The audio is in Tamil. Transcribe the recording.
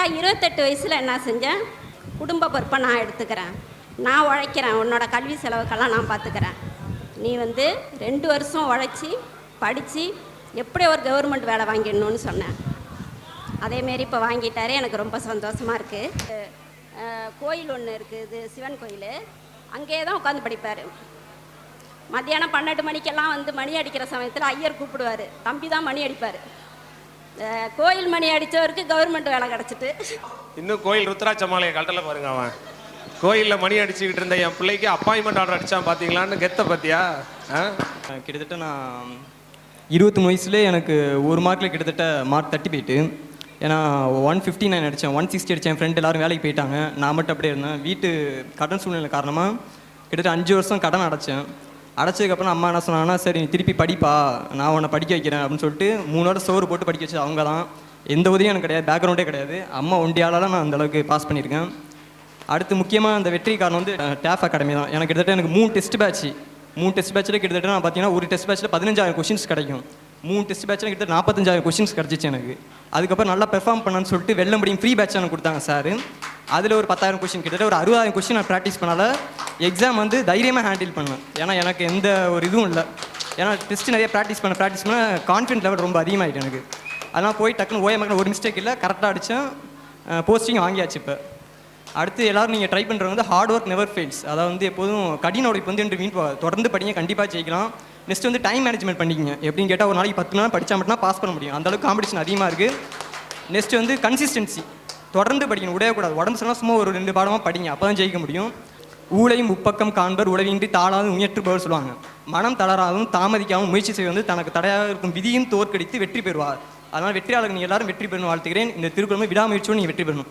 கரெக்டாக 28 வயசில் என்ன செஞ்சேன், குடும்ப பொறுப்பை நான் எடுத்துக்கிறேன், நான் உழைக்கிறேன், உன்னோட கல்வி செலவுக்கெல்லாம் நான் பார்த்துக்கிறேன், நீ வந்து 2 வருஷம் உழைச்சி படித்து எப்படி ஒரு கவர்மெண்ட் வேலை வாங்கிடணும்னு சொன்னேன். அதேமாரி இப்போ வாங்கிட்டாரு. எனக்கு ரொம்ப சந்தோஷமாக இருக்குது. கோயில் ஒன்று இருக்குது, சிவன் கோயில், அங்கேயே தான் உட்காந்து படிப்பார். மத்தியானம் 12 மணிக்கெல்லாம் வந்து மணி அடிக்கிற சமயத்தில் ஐயர் கூப்பிடுவார், தம்பி தான் மணி அடிப்பார். கோயில் மணி அடித்தவருக்கு கவர்மெண்ட் வேலை கிடச்சிட்டு. இன்னும் கோயில் ருத்ராட்ச மாலையை கட்டலை பாருங்க. அவன் கோயிலில் மணி அடிச்சுக்கிட்டு இருந்த என் பிள்ளைக்கு அப்பாயின்மெண்ட் ஆர்டர் அடித்தான் பார்த்தீங்களான்னு கெத்த பார்த்தியா? கிட்டத்தட்ட நான் 23 வயசுலேயே எனக்கு ஒரு மார்க்கில் கிட்டத்தட்ட மார்க் தட்டி போயிட்டு. ஏன்னா 159 அடித்தேன், 160 அடித்தேன். என் ஃப்ரெண்ட் எல்லோரும் வேலைக்கு போயிட்டாங்க, நான் மட்டும் அப்படியே இருந்தேன். வீட்டு கடன் சூழ்நிலை காரணமாக கிட்டத்தட்ட 5 வருஷம் கடன் அடைச்சேன். அடைச்சதுக்கப்புறம் அம்மா என்ன சொன்னாங்கன்னா, சரி நீ திருப்பி படிப்பா, நான் உன்னை படிக்க வைக்கிறேன் அப்படின்னு சொல்லிட்டு 3 வருடம் சோறு போட்டு படிக்க வச்சு அவங்க தான். எந்த உதவியும் எனக்கு கிடையாது, பேக்ரவுண்டே கிடையாது. அம்மா ஒண்டியால் நான் அந்தளவுக்கு பாஸ் பண்ணியிருக்கேன். அடுத்து முக்கியமாக அந்த வெற்றி காரணம் வந்து டேஃப் அகாடமி தான். எனக்கு கிட்டத்தட்ட எனக்கு 3 டெஸ்ட் பேட்சில் கிட்டத்தட்ட நான் பார்த்தீங்கன்னா ஒரு டெஸ்ட் பேட்சில் 15,000 கொஷின்ஸ் கிடைக்கும். 3 டெஸ்ட் பேட்சில் கிட்டத்தட்ட 45,000 கொஷின்ஸ் கிடச்சிச்சு எனக்கு. அதுக்கப்புறம் நல்லா பெர்ஃபார்ம் பண்ணான்னு சொல்லிட்டு வெல்ல முடியும் ஃப்ரீ பேட்ச் எனக்கு கொடுத்தாங்க சார். அதில் ஒரு 10,000 கொஷின், கிட்டத்தட்ட ஒரு 60,000 கொஷின் நான் ப்ராக்டிஸ் பண்ணால எக்ஸாம் வந்து தைரியமாக ஹேண்டில் பண்ணேன். ஏன்னா எனக்கு எந்த ஒரு இதுவும் இல்லை. ஏன்னா டெஸ்ட் நிறைய ப்ராக்டிஸ் பண்ண கான்ஃபிடென்ட் லெவல் ரொம்ப அதிகமாகிட்டு எனக்கு. அதெல்லாம் போய் டக்குன்னு ஓஎம்க்கு ஒரு மிஸ்டேக் இல்லை, கரெக்டாக அடித்தேன், போஸ்டிங் வாங்கியாச்சு. இப்போ அடுத்து எல்லோரும் நீங்கள் ட்ரை பண்ணுறது வந்து ஹார்ட் ஒர்க் நெவர் ஃபெயில்ஸ். அதாவது வந்து எப்போதும் கடின உழைப்பு வந்து என்று தொடர்ந்து படிங்க, கண்டிப்பாக ஜெயிக்கலாம். நெக்ஸ்ட் வந்து டைம் மேனேஜ்மெண்ட் பண்ணிக்கிங்க. எப்படின்னு கேட்டால் ஒரு நாளைக்கு 10 மணி நேரம் படித்தா மட்டும் பாஸ் பண்ண முடியும், அந்தளவுக்கு காம்படிஷன் அதிகமாக இருக்குது. நெக்ஸ்ட் வந்து கன்சிஸ்டன்சி, தொடர்ந்து படிக்கணும், உடையக்கூடாது. உடம்பு சொன்னால் சும்மா ஒரு 2 பாடமாக படிங்க, அப்போ தான் ஜெயிக்க முடியும். ஊழையும் முப்பக்கம் காண்பர் உழவின்றி தாளாது முயற்றுபவர் சொல்லுவாங்க. மனம் தளராகவும் தாமதிக்காமல் முயற்சி செய்ய வந்து தனக்கு தடையாக இருக்கும் விதியும் தோற்கடித்து வெற்றி பெறுவார். அதனால் வெற்றியாளர்கள் நீங்கள் எல்லாரும் வெற்றி பெறணும் வாழ்த்துக்கிறேன். இந்த திருக்குறளை விடாமுயற்சியோடு நீங்கள் வெற்றி பெறணும்.